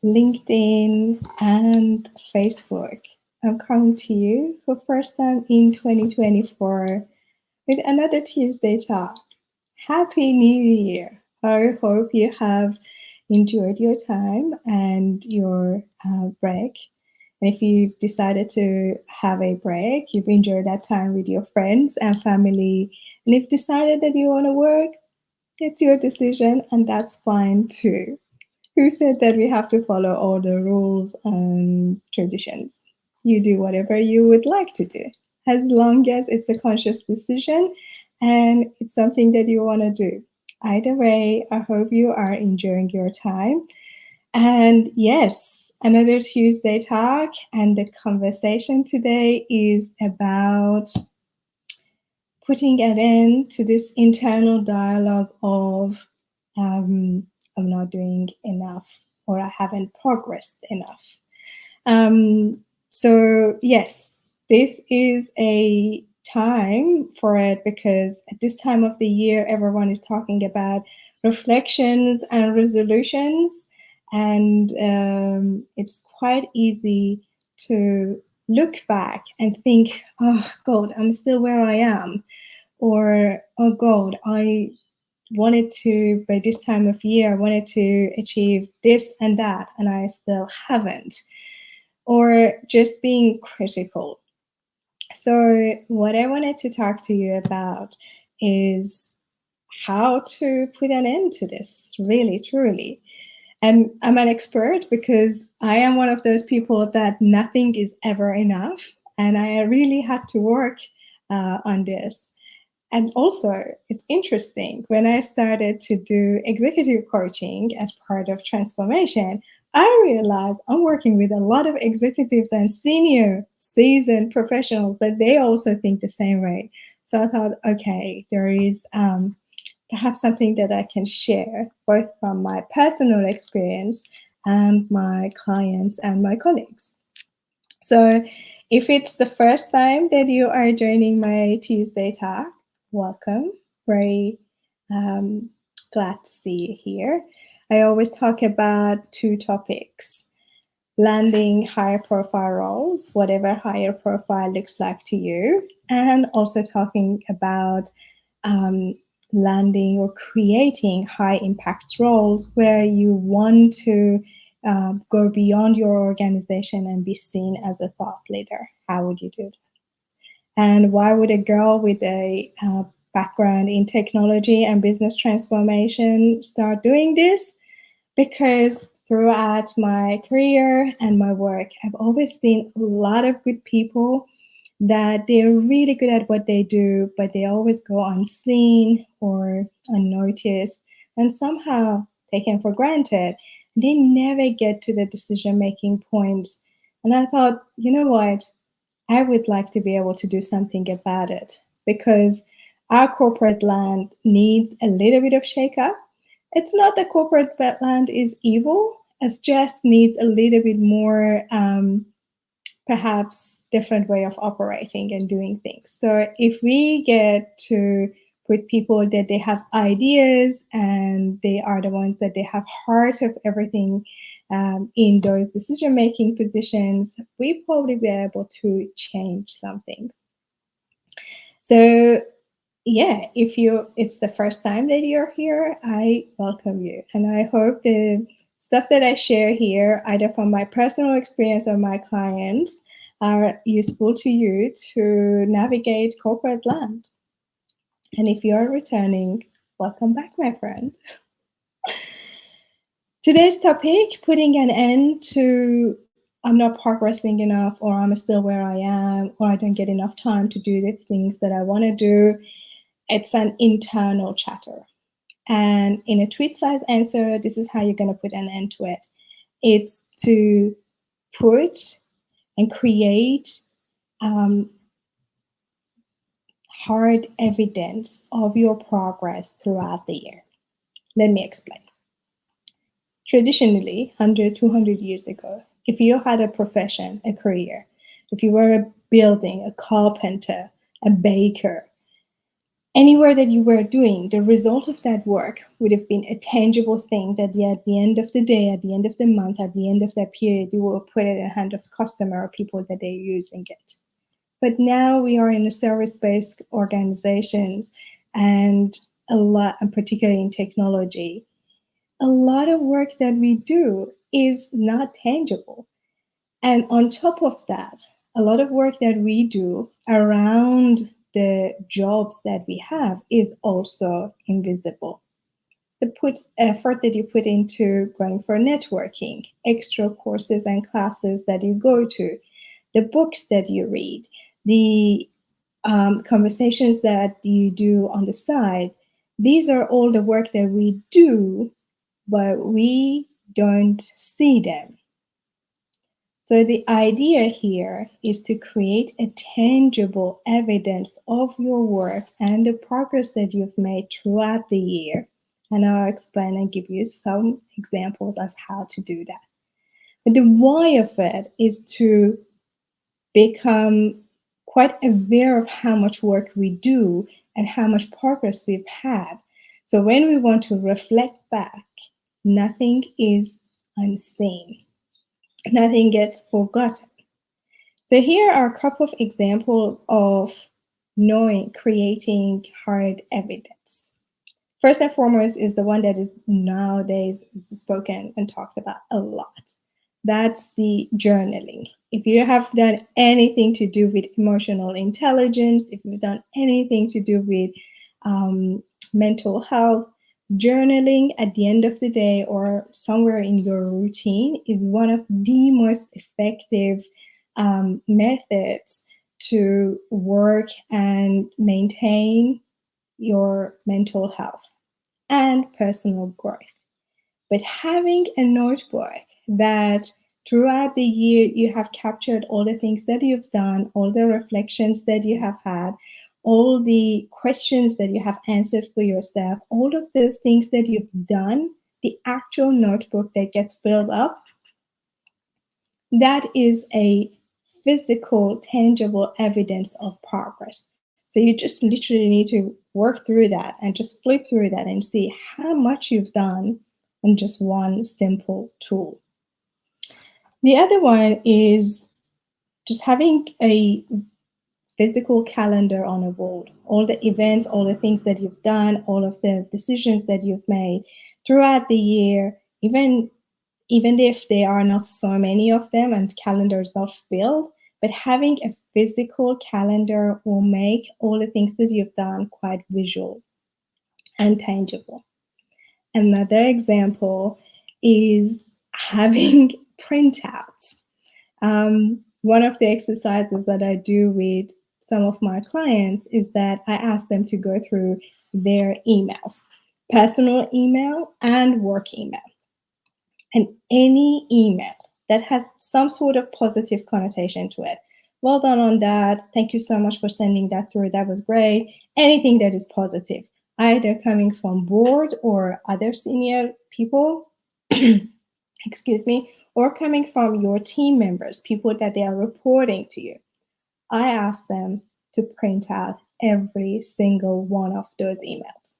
LinkedIn, and Facebook. I'm coming to you for first time in 2024 with another Tuesday talk. Happy New Year! I hope you have enjoyed your time and your break. And if you've decided to have a break, you've enjoyed that time with your friends and family, and if decided that you want to work, it's your decision, and that's fine too. Who said that we have to follow all the rules and traditions? You do whatever you would like to do, as long as it's a conscious decision and it's something that you want to do. Either way, I hope you are enjoying your time. And yes, another Tuesday talk, and the conversation today is about putting an end to this internal dialogue of I'm not doing enough or I haven't progressed enough. So, yes, this is a time for it because at this time of the year, everyone is talking about reflections and resolutions. And it's quite easy to look back and think, oh, God, I'm still where I am. Or, oh, God, I wanted to, by this time of year, I wanted to achieve this and that, and I still haven't. Or just being critical. So, what I wanted to talk to you about is how to put an end to this, really, truly. And I'm an expert because I am one of those people that nothing is ever enough. And I really had to work on this. And also, it's interesting, when I started to do executive coaching as part of transformation, I realized I'm working with a lot of executives and senior seasoned professionals that they also think the same way. So I thought, okay, there is perhaps something that I can share both from my personal experience and my clients and my colleagues. So if it's the first time that you are joining my Tuesday talk, welcome. Very glad to see you here. I always talk about two topics: landing higher profile roles, whatever higher profile looks like to you, and also talking about landing or creating high impact roles where you want to go beyond your organization and be seen as a thought leader. How would you do that? And why would a girl with a background in technology and business transformation start doing this? Because throughout my career and my work, I've always seen a lot of good people that they're really good at what they do, but they always go unseen or unnoticed and somehow taken for granted. They never get to the decision making points. And I thought, you know what? I would like to be able to do something about it because our corporate land needs a little bit of shakeup. It's not that corporate land is evil, it just needs a little bit more, perhaps, different way of operating and doing things. So if we get to put people that they have ideas and they are the ones that they have heart of everything in those decision making positions, we probably be able to change something. So yeah, if it's the first time that you're here, I welcome you. And I hope the stuff that I share here, either from my personal experience or my clients, are useful to you to navigate corporate land. And if you're returning, welcome back, my friend. Today's topic, putting an end to I'm not progressing enough, or I'm still where I am, or I don't get enough time to do the things that I want to do. It's an internal chatter. And in a tweet size answer, this is how you're going to put an end to it. It's to put and create hard evidence of your progress throughout the year. Let me explain. Traditionally, 100, 200 years ago, if you had a profession, a career, if you were building, a carpenter, a baker, anywhere that you were doing, the result of that work would have been a tangible thing that at the end of the day, at the end of the month, at the end of that period, you will put it in the hand of customer or people that they're using it. But now we are in a service-based organizations, and a lot, and particularly in technology, a lot of work that we do is not tangible. And on top of that, a lot of work that we do around the jobs that we have is also invisible. The effort that you put into going for networking, extra courses and classes that you go to, the books that you read, the conversations that you do on the side, these are all the work that we do, but we don't see them. So the idea here is to create a tangible evidence of your work and the progress that you've made throughout the year. And I'll explain and give you some examples as how to do that. But the why of it is to become quite aware of how much work we do and how much progress we've had. So when we want to reflect back, nothing is unseen. Nothing gets forgotten. So here are a couple of examples of creating hard evidence. First and foremost is the one that is nowadays spoken and talked about a lot. That's the journaling. If you have done anything to do with emotional intelligence, if you've done anything to do with mental health, journaling at the end of the day or somewhere in your routine is one of the most effective methods to work and maintain your mental health and personal growth. But having a notebook that throughout the year you have captured all the things that you've done, all the reflections that you have had, all the questions that you have answered for yourself, all of those things that you've done, the actual notebook that gets filled up, that is a physical, tangible evidence of progress. So you just literally need to work through that and just flip through that and see how much you've done in just one simple tool. The other one is just having a physical calendar on a wall, all the events, all the things that you've done, all of the decisions that you've made throughout the year, even if there are not so many of them and calendar is not filled, but having a physical calendar will make all the things that you've done quite visual and tangible. Another example is having printouts. One of the exercises that I do with some of my clients is that I ask them to go through their emails, personal email and work email. And any email that has some sort of positive connotation to it. Well done on that. Thank you so much for sending that through. That was great. Anything that is positive, either coming from board or other senior people, excuse me, or coming from your team members, people that they are reporting to you. I ask them to print out every single one of those emails.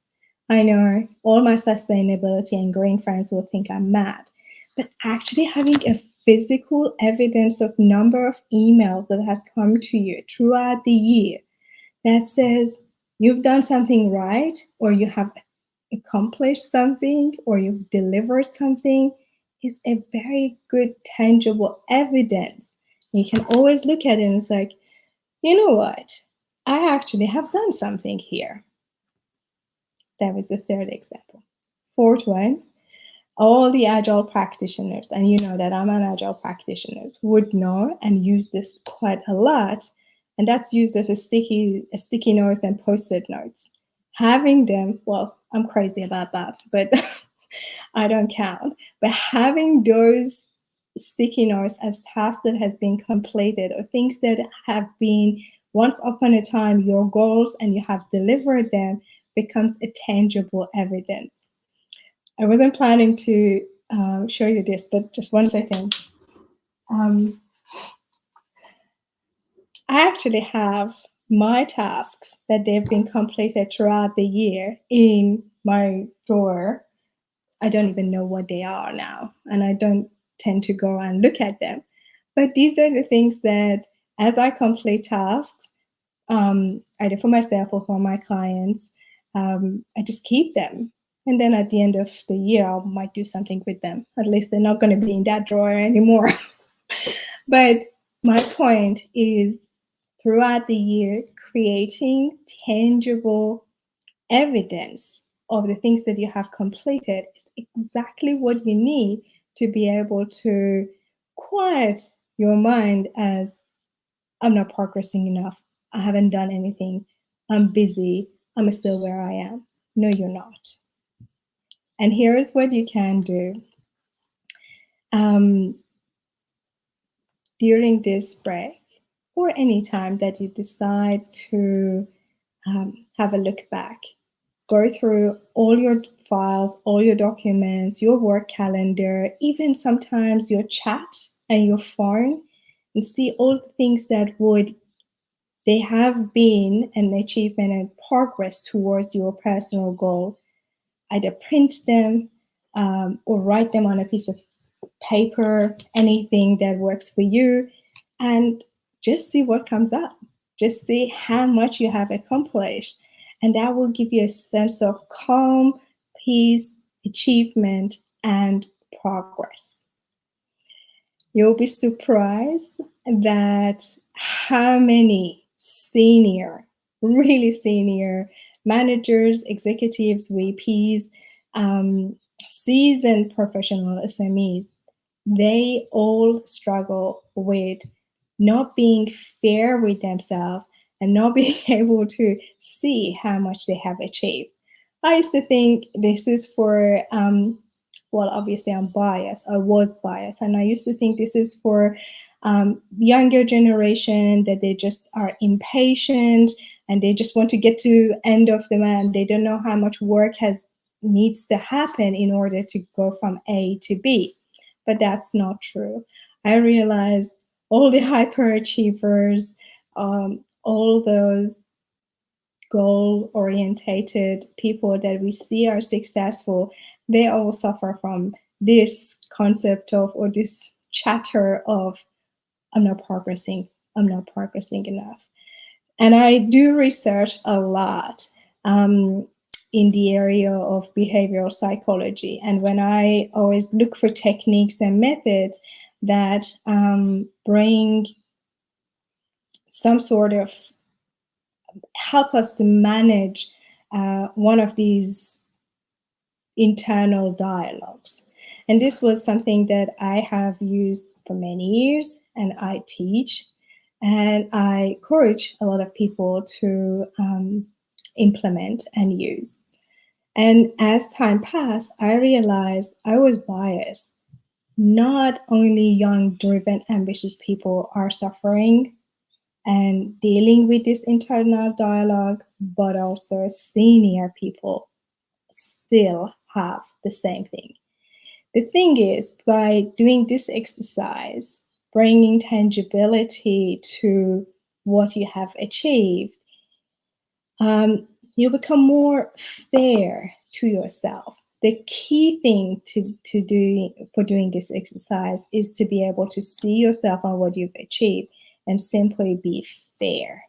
I know all my sustainability and green friends will think I'm mad, but actually having a physical evidence of number of emails that has come to you throughout the year that says you've done something right, or you have accomplished something, or you've delivered something is a very good tangible evidence. You can always look at it and it's like, you know what? I actually have done something here. That was the third example. Fourth one, all the agile practitioners, and you know that I'm an agile practitioner, would know and use this quite a lot, and that's use of a sticky notes and post-it notes. Having them, well, I'm crazy about that, but I don't count. But having those sticky notes as tasks that has been completed or things that have been once upon a time your goals and you have delivered them becomes a tangible evidence. I wasn't planning to show you this, but just one second. I actually have my tasks that they've been completed throughout the year in my drawer. I don't even know what they are now, and I don't tend to go and look at them. But these are the things that, as I complete tasks, either for myself or for my clients, I just keep them. And then at the end of the year, I might do something with them. At least they're not going to be in that drawer anymore. But my point is, throughout the year, creating tangible evidence of the things that you have completed is exactly what you need to be able to quiet your mind as, I'm not progressing enough. I haven't done anything. I'm busy. I'm still where I am. No, you're not. And here's what you can do. Um, During this break, or any time that you decide to have a look back, go through all your files, all your documents, your work calendar, even sometimes your chat and your phone, and see all the things that would they have been an achievement and progress towards your personal goal. Either print them or write them on a piece of paper, anything that works for you, and just see what comes up. Just see how much you have accomplished. And that will give you a sense of calm, peace, achievement, and progress. You'll be surprised that how many really senior managers, executives, VPs, seasoned professional SMEs, they all struggle with not being fair with themselves and not being able to see how much they have achieved. I used to think this is for well, obviously I'm biased. I was biased, and I used to think this is for younger generation, that they just are impatient and they just want to get to end of the month. They don't know how much work has needs to happen in order to go from A to B. But that's not true. I realized all the hyperachievers, all those goal orientated people that we see are successful, they all suffer from this concept of, or this chatter of, I'm not progressing, I'm not progressing enough. And I do research a lot in the area of behavioral psychology. And when I always look for techniques and methods that bring some sort of help us to manage one of these internal dialogues. And this was something that I have used for many years, and I teach, and I encourage a lot of people to implement and use. And as time passed, I realized I was biased. Not only young, driven, ambitious people are suffering and dealing with this internal dialogue, but also senior people still have the same thing. The thing is, by doing this exercise, bringing tangibility to what you have achieved, you become more fair to yourself. The key thing to doing this exercise is to be able to see yourself on what you've achieved and simply be fair.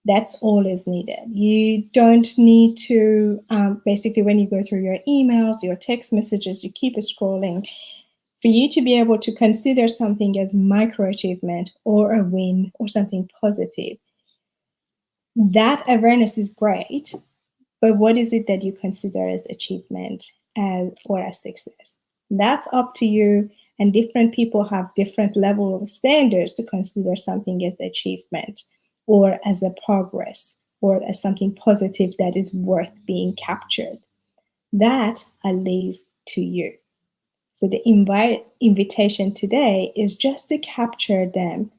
That's all is needed. You don't need to, basically, when you go through your emails, your text messages, you keep scrolling. For you to be able to consider something as micro achievement or a win or something positive, that awareness is great. But what is it that you consider as achievement or as success? That's up to you. And different people have different level of standards to consider something as achievement or as a progress or as something positive that is worth being captured. That I leave to you. So the invitation today is just to capture them.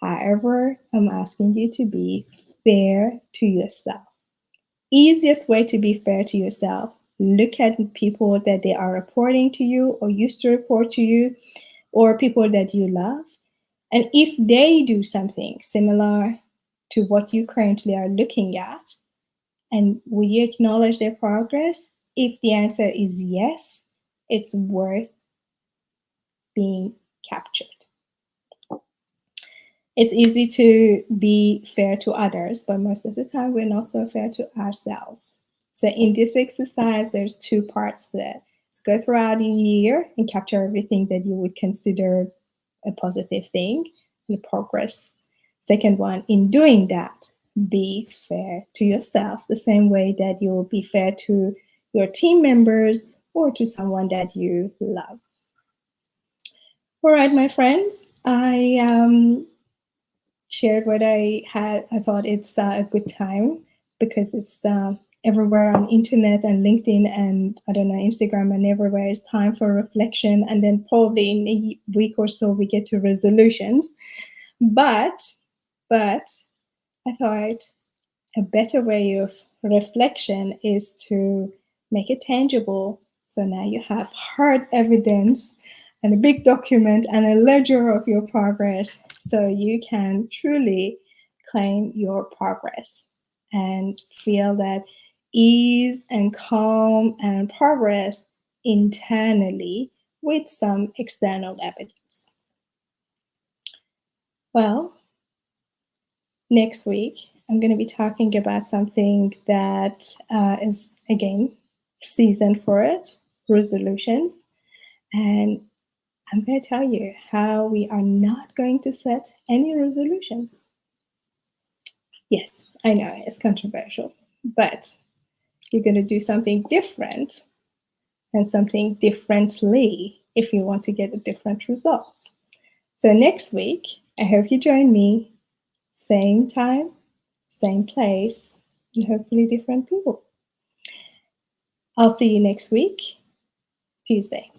However, I'm asking you to be fair to yourself. Easiest way to be fair to yourself: look at people that they are reporting to you or used to report to you, or people that you love. And if they do something similar, to what you currently are looking at? And will you acknowledge their progress? If the answer is yes, it's worth being captured. It's easy to be fair to others, but most of the time we're not so fair to ourselves. So in this exercise, there's two parts to it. Let's go throughout the year and capture everything that you would consider a positive thing, the progress. Second one, in doing that, be fair to yourself, the same way that you will be fair to your team members or to someone that you love. All right, my friends, I shared what I had. I thought it's a good time because it's everywhere on internet and LinkedIn and I don't know, Instagram and everywhere. It's time for reflection, and then probably in a week or so we get to resolutions. But I thought a better way of reflection is to make it tangible. So now you have hard evidence and a big document and a ledger of your progress, so you can truly claim your progress and feel that ease and calm and progress internally with some external evidence. Well, next week, I'm going to be talking about something that is, again, season for it, resolutions. And I'm going to tell you how we are not going to set any resolutions. Yes, I know it's controversial, but you're going to do something different and something differently if you want to get different results. So next week, I hope you join me, same time, same place, and hopefully different people. I'll see you next week, Tuesday.